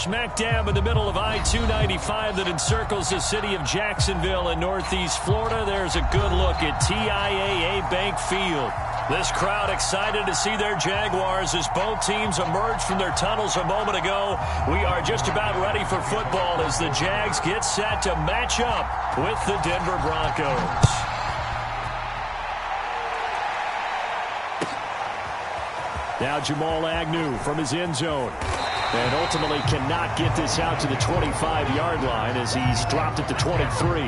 Smack dab in the middle of I-295 that encircles the city of Jacksonville in northeast Florida. There's a good look at TIAA Bank Field. This crowd excited to see their Jaguars as both teams emerged from their tunnels a moment ago. We are just about ready for football as the Jags get set to match up with the Denver Broncos. Now Jamal Agnew from his end zone. And ultimately cannot get this out to the 25-yard line as he's dropped it to 23.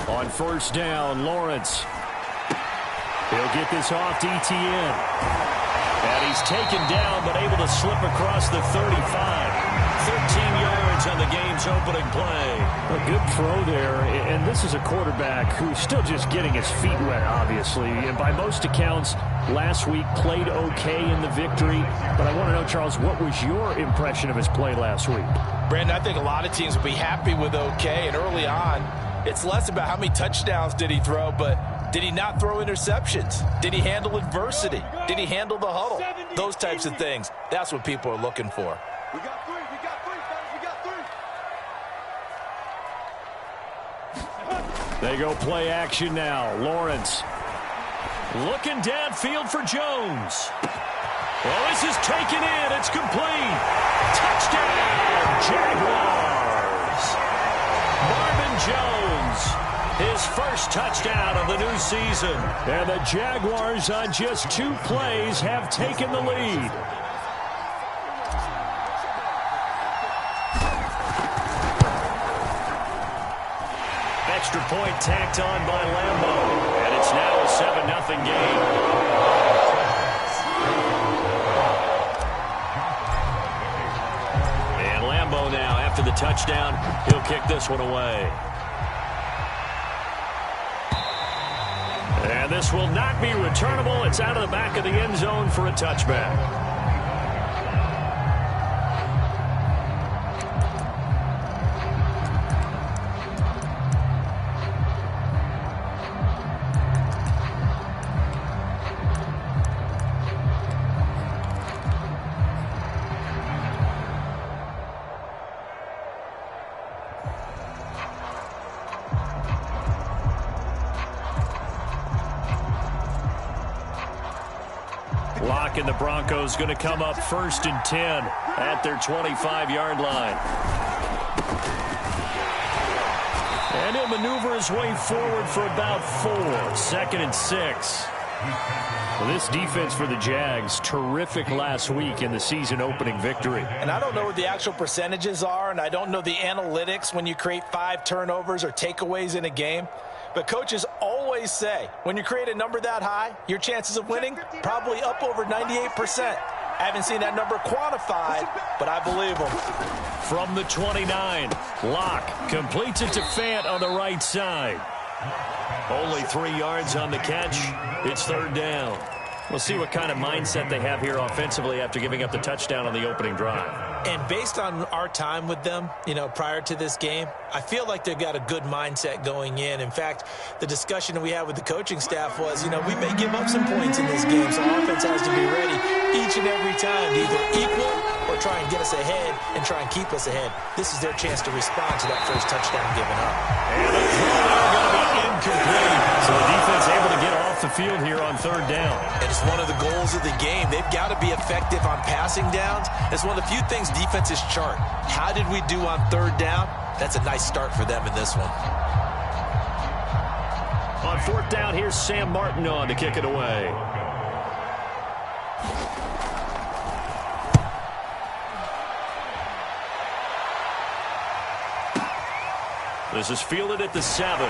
On first down, Lawrence. He'll get this off to Etienne. And he's taken down but able to slip across the 35. 13 yards on the game's opening play. A good throw there, and this is a quarterback who's still just getting his feet wet, obviously. And by most accounts, last week played okay in the victory. But I want to know, Charles, what was your impression of his play last week? Brandon, I think a lot of teams will be happy with okay. And early on, it's less about how many touchdowns did he throw, but did he not throw interceptions? Did he handle adversity? Did he handle the huddle? Those types of things. That's what people are looking for. We got three, fellas, we got three. They go play action now. Lawrence looking downfield for Jones. Well, this is taken in. It's complete. Touchdown, Jaguars. Marvin Jones, his first touchdown of the new season. And the Jaguars on just 2 plays have taken the lead. Extra point tacked on by Lambo. And it's now a 7-0 game. And Lambo now, after the touchdown, he'll kick this one away. And this will not be returnable. It's out of the back of the end zone for a touchback. And the Broncos going to come up 1st and 10 at their 25-yard line. And he'll maneuver his way forward for about 4. 2nd and 6. Well, this defense for the Jags, terrific last week in the season-opening victory. And I don't know what the actual percentages are, and I don't know the analytics when you create 5 turnovers or takeaways in a game. But coaches always say, when you create a number that high, your chances of winning probably up over 98%. I haven't seen that number quantified, but I believe them. From the 29, Locke completes it to Fant on the right side. Only 3 yards on the catch. It's 3rd down. We'll see what kind of mindset they have here offensively after giving up the touchdown on the opening drive. And based on our time with them, prior to this game, I feel like they've got a good mindset going in. In fact, the discussion that we had with the coaching staff was, we may give up some points in this game, so our offense has to be ready each and every time to either equal or try and get us ahead and try and keep us ahead. This is their chance to respond to that first touchdown given up. And the throw going to be incomplete. So the defense able to get off the field here on 3rd down. And it's one of the goals of the game. They've got to be effective on passing downs. It's one of the few things defenses chart. How did we do on 3rd down? That's a nice start for them in this one. On 4th down, here's Sam Martin on to kick it away. This is fielded at the 7.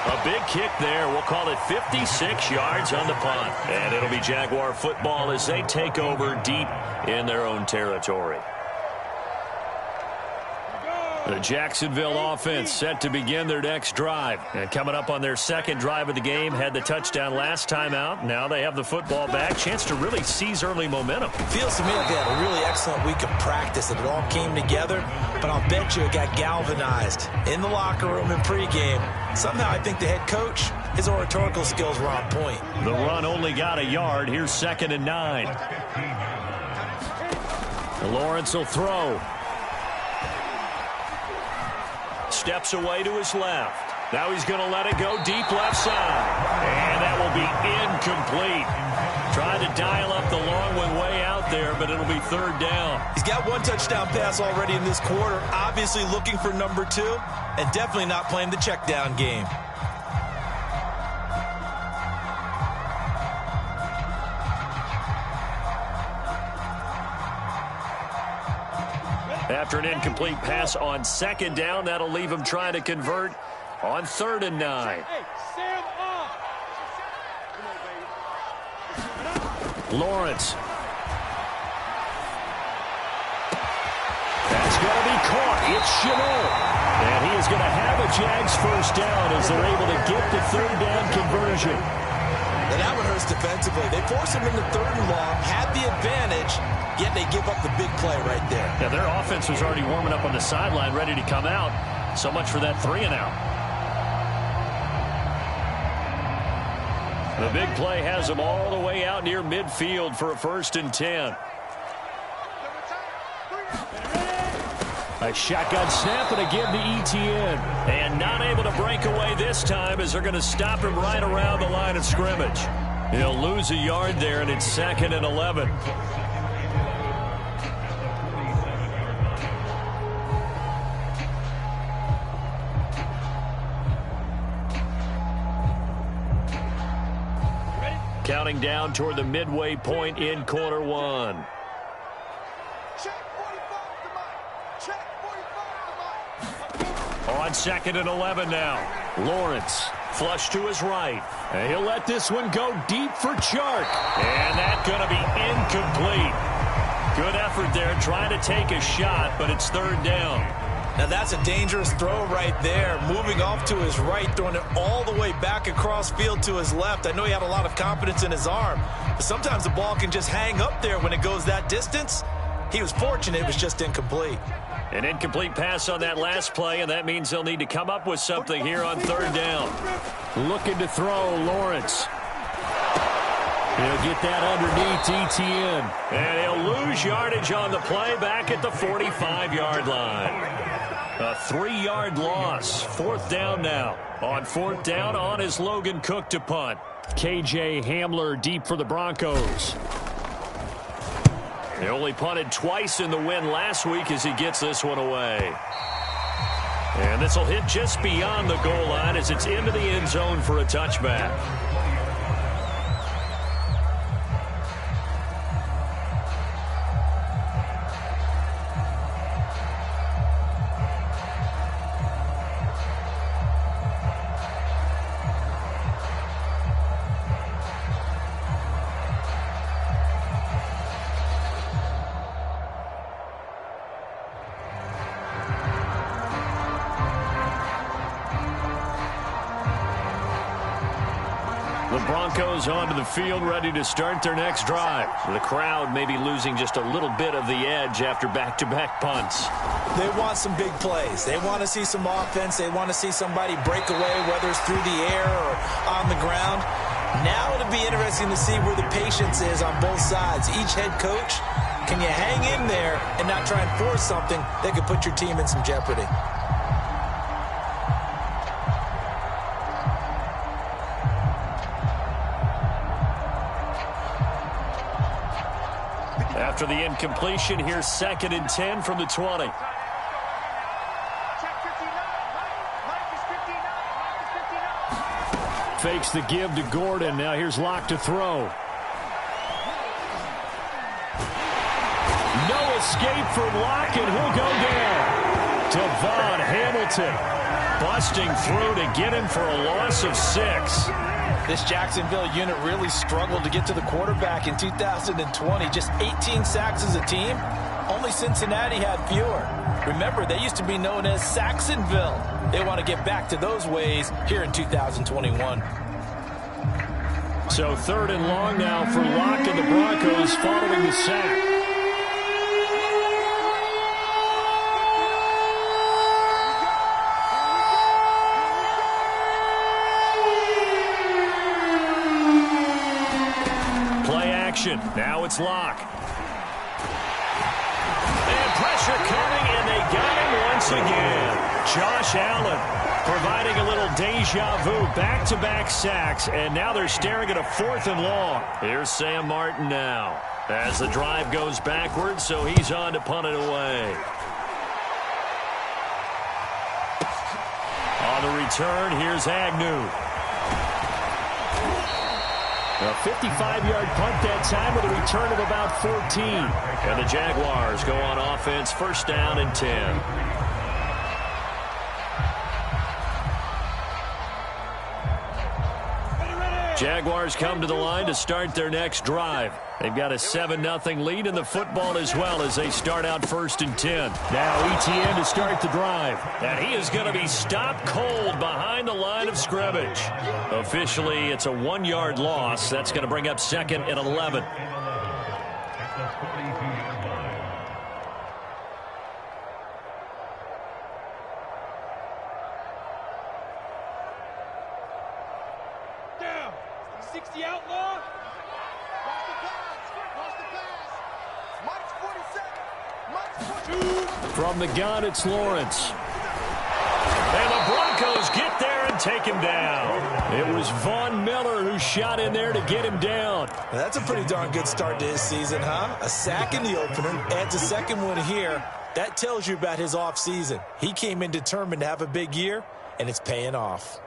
A big kick there. We'll call it 56 yards on the punt. And it'll be Jaguar football as they take over deep in their own territory. The Jacksonville offense set to begin their next drive. And coming up on their second drive of the game, had the touchdown last time out. Now they have the football back. Chance to really seize early momentum. Feels to me like they had a really excellent week of practice, and it all came together. But I'll bet you it got galvanized in the locker room in pregame. Somehow I think the head coach, his oratorical skills were on point. The run only got a yard. Here's 2nd and 9. Lawrence will throw. Steps away to his left. Now he's going to let it go deep left side. And that will be incomplete. Trying to dial up the long one way out there, but it'll be 3rd down. He's got 1 touchdown pass already in this quarter. Obviously looking for number 2, and definitely not playing the check down game. After an incomplete pass on 2nd down, that'll leave him trying to convert on 3rd and 9. Lawrence. That's going to be caught. It's Chenot. And he is going to have a Jags first down as they're able to get the 3rd down conversion. And that one hurts defensively. They force him into 3rd and long, had the advantage, yet they give up the big play right there. Yeah, their offense was already warming up on the sideline, ready to come out. So much for that 3 and out. The big play has them all the way out near midfield for a 1st and 10. A shotgun snap and a give to Etienne. And not able to break away this time as they're going to stop him right around the line of scrimmage. He'll lose a yard there, and it's 2nd and 11. Counting down toward the midway point in quarter 1. On 2nd and 11 now. Lawrence flush to his right. And he'll let this one go deep for Chark. And that's going to be incomplete. Good effort there trying to take a shot, but it's 3rd down. Now that's a dangerous throw right there. Moving off to his right, throwing it all the way back across field to his left. I know he had a lot of confidence in his arm, but sometimes the ball can just hang up there when it goes that distance. He was fortunate it was just incomplete. An incomplete pass on that last play, and that means they'll need to come up with something here on 3rd down. Looking to throw, Lawrence. He'll get that underneath Etienne. And he'll lose yardage on the play back at the 45-yard line. A 3-yard loss. 4th down now. On 4th down, on is Logan Cook to punt. KJ Hamler deep for the Broncos. They only punted twice in the win last week as he gets this one away. And this will hit just beyond the goal line as it's into the end zone for a touchback. The Broncos onto the field, ready to start their next drive. The crowd may be losing just a little bit of the edge after back-to-back punts. They want some big plays. They want to see some offense. They want to see somebody break away, whether it's through the air or on the ground. Now it'll be interesting to see where the patience is on both sides. Each head coach, can you hang in there and not try and force something that could put your team in some jeopardy? After the incompletion, here's 2nd and 10 from the 20. Fakes the give to Gordon. Now here's Locke to throw. No escape from Locke, and he'll go down. Devon Hamilton busting through to get him for a loss of 6. This Jacksonville unit really struggled to get to the quarterback in 2020. Just 18 sacks as a team. Only Cincinnati had fewer. Remember, they used to be known as Saxonville. They want to get back to those ways here in 2021. So 3rd and long now for Locke and the Broncos following the sack. Play action. Now it's Locke. And pressure coming, and they got him once again. Josh Allen providing a little deja vu, back-to-back sacks, and now they're staring at a 4th and long. Here's Sam Martin now as the drive goes backwards, so he's on to punt it away. On the return, here's Agnew. A 55-yard punt that time with a return of about 14. And the Jaguars go on offense, 1st down and 10. Jaguars come to the line to start their next drive. They've got a 7-0 lead in the football as well as they start out 1st and 10. Now ETN to start the drive. And he is going to be stopped cold behind the line of scrimmage. Officially, it's a 1-yard loss. That's going to bring up 2nd and 11. From the gun, it's Lawrence. And the Broncos get there and take him down. It was Von Miller who shot in there to get him down. That's a pretty darn good start to his season, huh? A sack in the opener, adds a 2nd one here. That tells you about his offseason. He came in determined to have a big year, and it's paying off.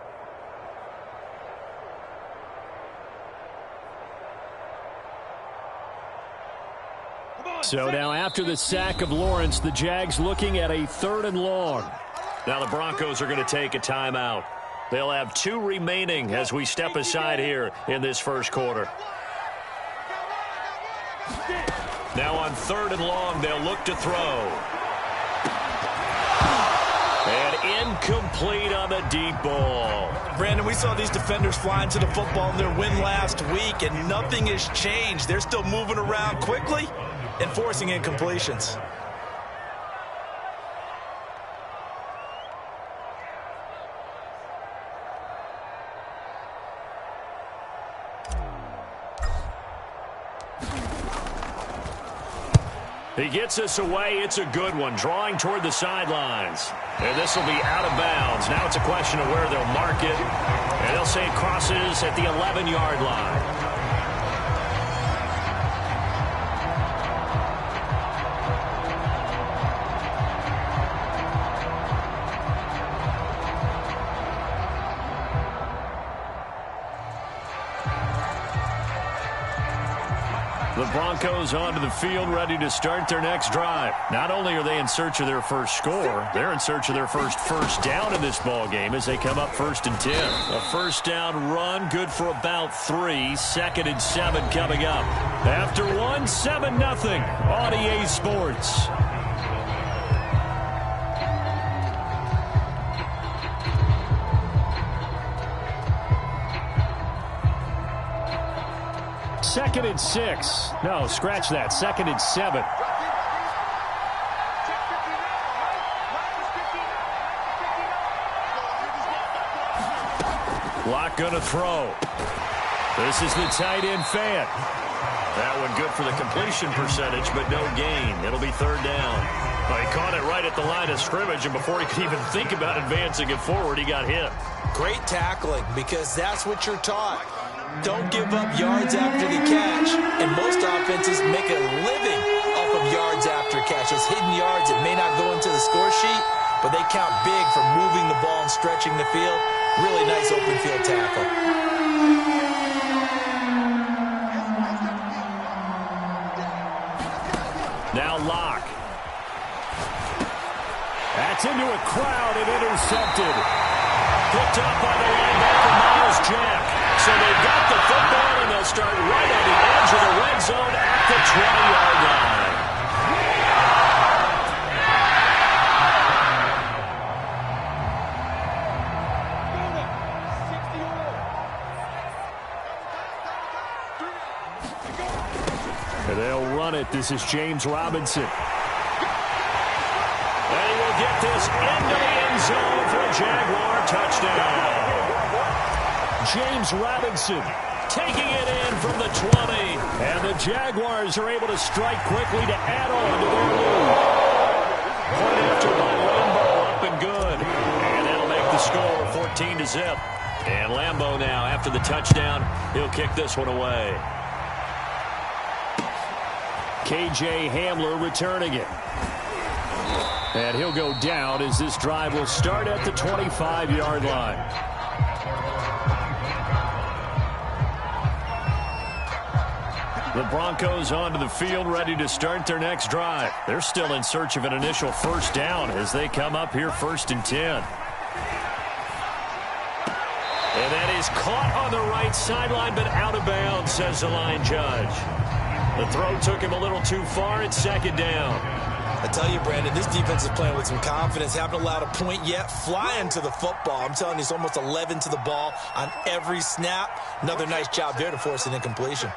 So now after the sack of Lawrence, the Jags looking at a 3rd and long. Now the Broncos are going to take a timeout. They'll have 2 remaining as we step aside here in this 1st quarter. Now on 3rd and long, they'll look to throw. And incomplete on the deep ball. Brandon, we saw these defenders flying to the football in their win last week, and nothing has changed. They're still moving around quickly and forcing incompletions. He gets us away. It's a good one. Drawing toward the sidelines. And this will be out of bounds. Now it's a question of where they'll mark it. And they'll say it crosses at the 11-yard line. The Broncos onto the field, ready to start their next drive. Not only are they in search of their first score, they're in search of their first down in this ball game as they come up 1st and 10. A 1st down run, good for about 3. 2nd and 7 coming up. After 1, 7-0 on EA Sports. Second and 6. No, scratch that. 2nd and 7. Locke gonna throw. This is the tight end fan. That one good for the completion percentage, but no gain. It'll be 3rd down. Well, he caught it right at the line of scrimmage, and before he could even think about advancing it forward, he got hit. Great tackling, because that's what you're taught. Don't give up yards after the catch, and most offenses make a living off of yards after catch. Those hidden yards that may not go into the score sheet, but they count big for moving the ball and stretching the field. Really nice open field tackle. Now Locke. That's into a crowd and intercepted. Picked up by the linebacker, Miles Jack. So and they've got the football, and they'll start right on the edge of the red zone at the 20-yard line. And they'll run it. This is James Robinson. And he will get this into the end zone for a Jaguar touchdown. James Robinson taking it in from the 20. And the Jaguars are able to strike quickly to add on to their lead. Point after by Lambeau, up and good. And that'll make the score 14-0. And Lambeau now, after the touchdown, he'll kick this one away. K.J. Hamler returning it. And he'll go down as this drive will start at the 25-yard line. The Broncos onto the field, ready to start their next drive. They're still in search of an initial first down as they come up here 1st and 10. And that is caught on the right sideline, but out of bounds, says the line judge. The throw took him a little too far. It's 2nd down. I tell you, Brandon, this defense is playing with some confidence. Haven't allowed a point yet. Flying to the football. I'm telling you, it's almost 11 to the ball on every snap. Another nice job there to force an incompletion.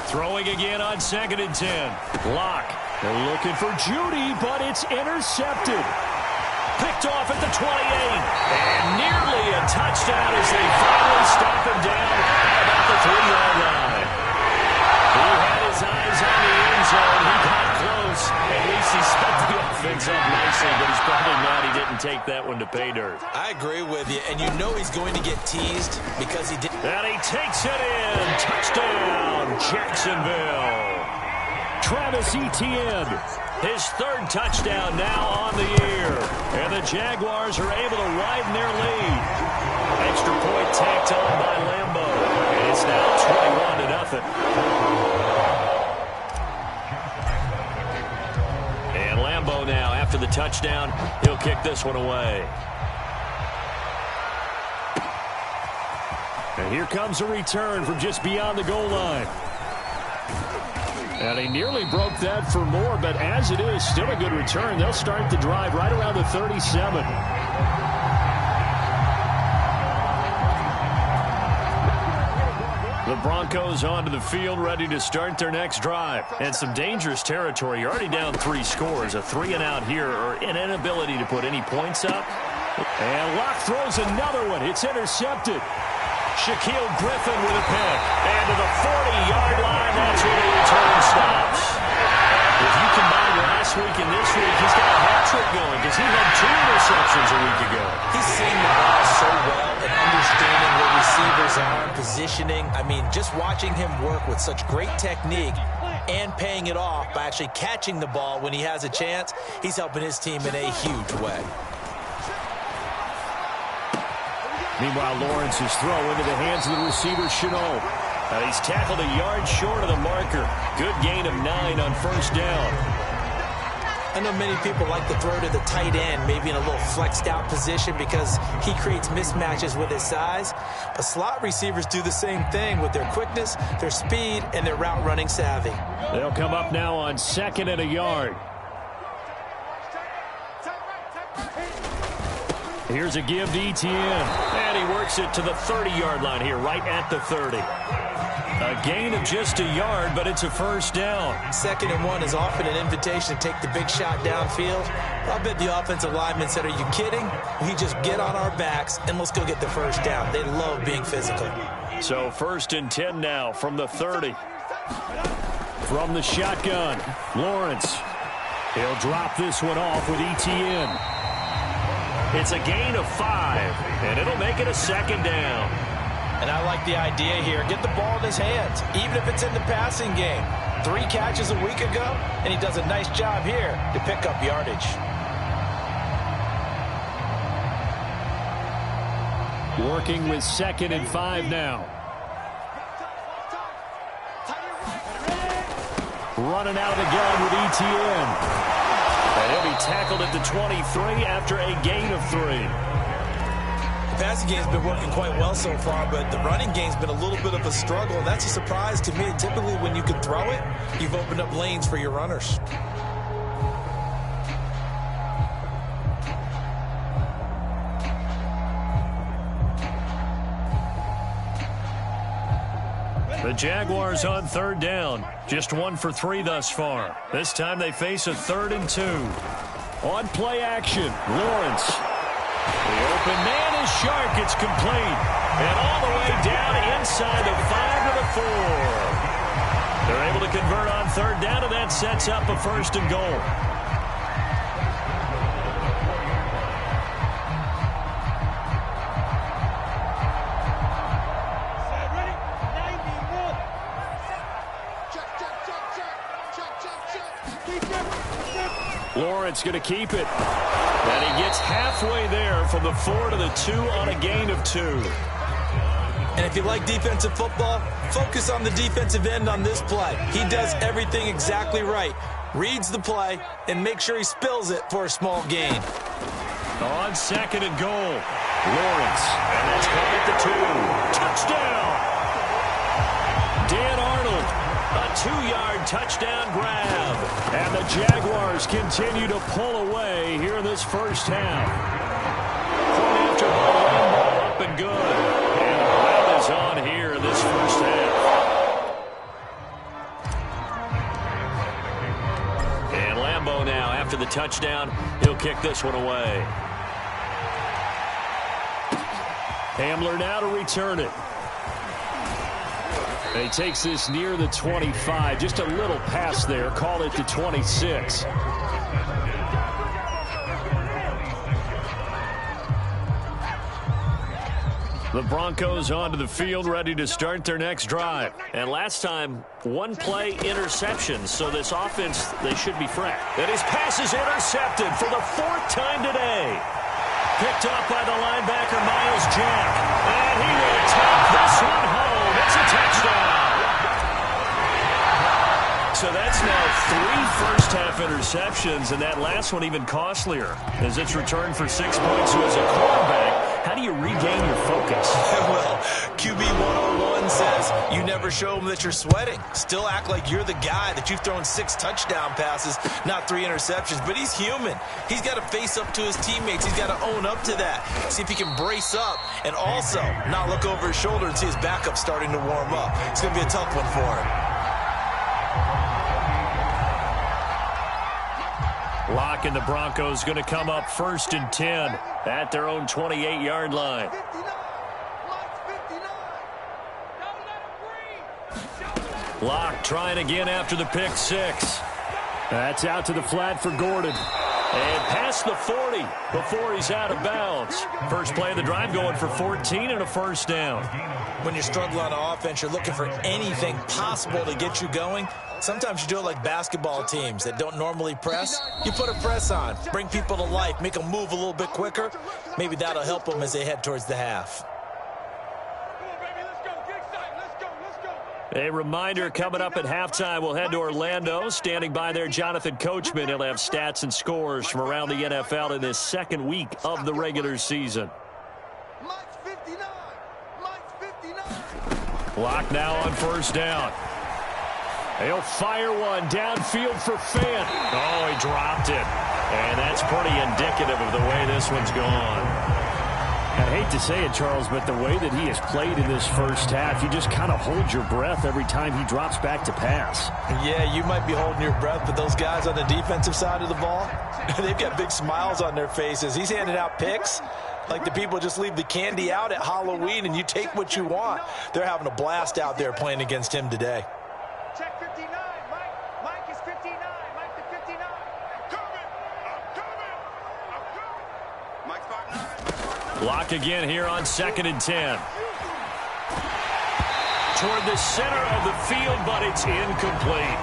Throwing again on 2nd and 10. Block. They're looking for Judy, but it's intercepted. Picked off at the 28. And nearly a touchdown as they finally stop him down at about the 3-yard line. He had his eyes on the end zone. He got close. At least he sped the offense up nicely, but he's probably mad he didn't take that one to pay dirt. I agree with you, and you know he's going to get teased because he did. And he takes it in. Touchdown, Jacksonville. Travis Etienne. His 3rd touchdown now on the year. And the Jaguars are able to widen their lead. Extra point tacked on by Lambeau. And it's now 21-0. And Lambeau now, after the touchdown, he'll kick this one away. And here comes a return from just beyond the goal line. And he nearly broke that for more, but as it is, still a good return. They'll start the drive right around the 37. The Broncos onto the field, ready to start their next drive. And some dangerous territory. You're already down 3 scores. A 3-and-out here, or an inability to put any points up. And Locke throws another one. It's intercepted. Shaquille Griffin with a pick. And to the 40-yard line, that's where the return stops. If you combine last week and this week, he's got a hat trick going because he had 2 interceptions a week ago. He's seeing the ball so well and understanding where receivers are, positioning. I mean, just watching him work with such great technique and paying it off by actually catching the ball when he has a chance, he's helping his team in a huge way. Meanwhile, Lawrence's throw into the hands of the receiver, Chenault. He's tackled a yard short of the marker. Good gain of 9 on 1st down. I know many people like to throw to the tight end, maybe in a little flexed out position because he creates mismatches with his size. But slot receivers do the same thing with their quickness, their speed, and their route running savvy. They'll come up now on 2nd and a yard. Here's a give to Etienne. And he works it to the 30-yard line here, right at the 30. A gain of just a yard, but it's a 1st down. 2nd and 1 is often an invitation to take the big shot downfield. I bet the offensive lineman said, are you kidding? We just get on our backs and let's go get the 1st down. They love being physical. So 1st and 10 now from the 30. From the shotgun, Lawrence. He'll drop this one off with Etienne. It's a gain of 5, and it'll make it a 2nd down. And I like the idea here. Get the ball in his hands, even if it's in the passing game. 3 catches a week ago, and he does a nice job here to pick up yardage. Working with 2nd and 5 now. Running out of the gun with Etienne. And he'll be tackled at the 23 after a gain of 3. passing game's been working quite well so far, but the running game's been a little bit of a struggle, and that's a surprise to me. Typically, when you can throw it, you've opened up lanes for your runners. The Jaguars on third down. Just 1 for 3 thus far. This time they face a 3rd and 2. On play action, Lawrence. The open man is Shark. It's complete. And all the way down inside the 5 to the 4. They're able to convert on third down, and that sets up a 1st and goal. Lawrence going to keep it. And he gets halfway there from the 4 to the 2 on a gain of 2. And if you like defensive football, focus on the defensive end on this play. He does everything exactly right. Reads the play and make sure he spills it for a small gain. On 2nd and goal, Lawrence. And that's caught at the 2. Touchdown! Dan Arnold. A 2-yard touchdown grab. And the Jaguars continue to pull away here in this first half. Point after ball, up and good. And the round is on here in this first half. And Lambeau now, after the touchdown, he'll kick this one away. Hamler now to return it. And he takes this near the 25. Just a little pass there. Call it the 26. The Broncos onto the field, ready to start their next drive. And last time, 1-play interception. So this offense, they should be fresh. And his pass is intercepted for the 4th time today. Picked up by the linebacker, Miles Jack. And he will take this one home. It's a touchdown. So that's now 3 first-half interceptions, and that last one even costlier as it's returned for 6 points. So as a quarterback, how do you regain your focus? Well, QB 101 says you never show them that you're sweating. Still act like you're the guy, that you've thrown 6 touchdown passes, not 3 interceptions. But he's human. He's got to face up to his teammates. He's got to own up to that. See if he can brace up and also not look over his shoulder and see his backup starting to warm up. It's going to be a tough one for him. Locke and the Broncos going to come up 1st and 10 at their own 28-yard line. Locke trying again after the pick 6. That's out to the flat for Gordon. And past the 40 before he's out of bounds. First play of the drive going for 14 and a 1st down. When you're struggling on offense, you're looking for anything possible to get you going. Sometimes you do it like basketball teams that don't normally press. You put a press on, bring people to life, make them move a little bit quicker. Maybe that'll help them as they head towards the half. A reminder coming up at halftime, we'll head to Orlando. Standing by there, Jonathan Coachman. He'll have stats and scores from around the NFL in this 2nd week of the regular season. Locke now on 1st down. He'll fire one downfield for Fant. Oh, he dropped it. And that's pretty indicative of the way this one's gone. I hate to say it, Charles, but the way that he has played in this first half, you just kind of hold your breath every time he drops back to pass. Yeah, you might be holding your breath, but those guys on the defensive side of the ball, they've got big smiles on their faces. He's handing out picks like the people just leave the candy out at Halloween and you take what you want. They're having a blast out there playing against him today. Check 59, Mike. Mike is 59. Mike to 59. I'm coming. Mike's 5'9". Locke again here on 2nd and 10. Toward the center of the field, but it's incomplete.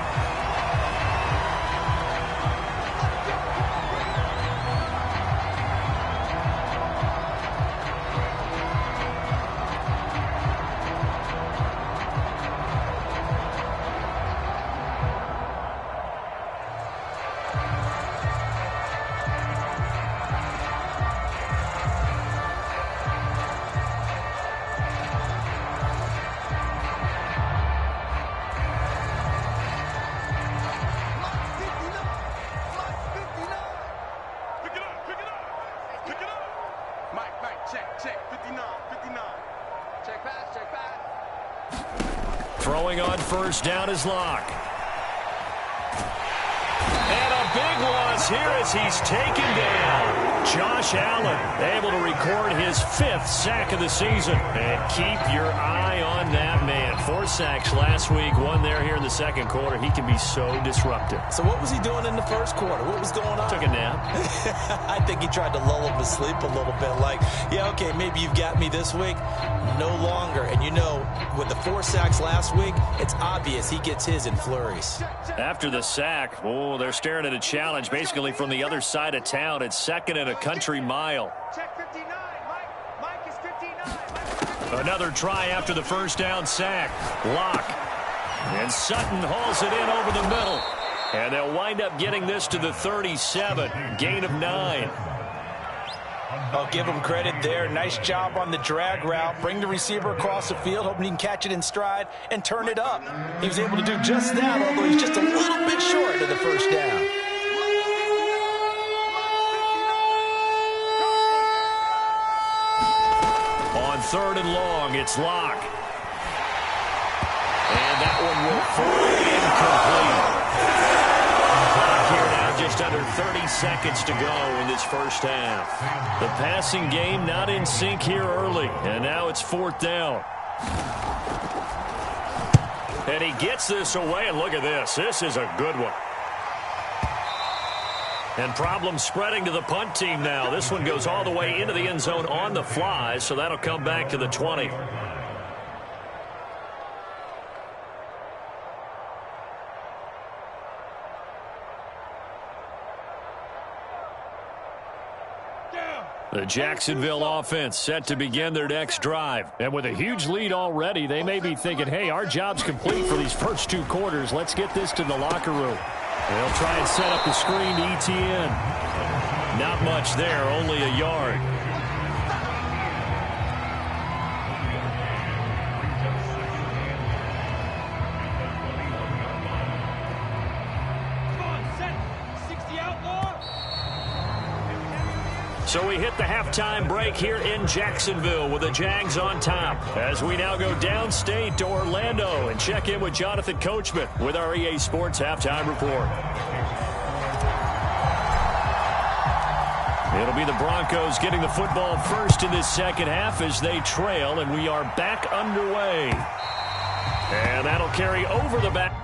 Throwing on first down is Locke. And a big loss here as he's taken down. Josh Allen able to record his 5th sack of the season. And keep your eye on that man. 4 sacks last week, 1 there here in the second quarter. He can be so disruptive. So what was he doing in the first quarter? What was going on? Took a nap. I think he tried to lull him to sleep a little bit. Like, yeah, okay, maybe you've got me this week. No longer. And you know, with the 4 sacks last week, it's obvious he gets his in flurries. After the sack, oh, they're staring at a challenge basically from the other side of town. It's 2nd and a country mile. Check 59. Mike is 59. Another try after the first down sack. Locke. And Sutton hauls it in over the middle. And they'll wind up getting this to the 37. Gain of 9. I'll give him credit there. Nice job on the drag route. Bring the receiver across the field, hoping he can catch it in stride and turn it up. He was able to do just that, although he's just a little bit short of the first down. On 3rd and long, it's Locke. And that one will fall incomplete. Clock here now, just under 30 seconds to go in this first half. The passing game not in sync here early, and now it's 4th down. And he gets this away, and look at this. This is a good one. And problems spreading to the punt team now. This one goes all the way into the end zone on the fly, so that'll come back to the 20. The Jacksonville offense set to begin their next drive. And with a huge lead already, they may be thinking, hey, our job's complete for these first 2 quarters. Let's get this to the locker room. They'll try and set up the screen to ETN. Not much there, only a yard. So we hit the halftime break here in Jacksonville with the Jags on top. As we now go downstate to Orlando and check in with Jonathan Coachman with our EA Sports Halftime Report. It'll be the Broncos getting the football first in this second half as they trail, and we are back underway. And that'll carry over the back.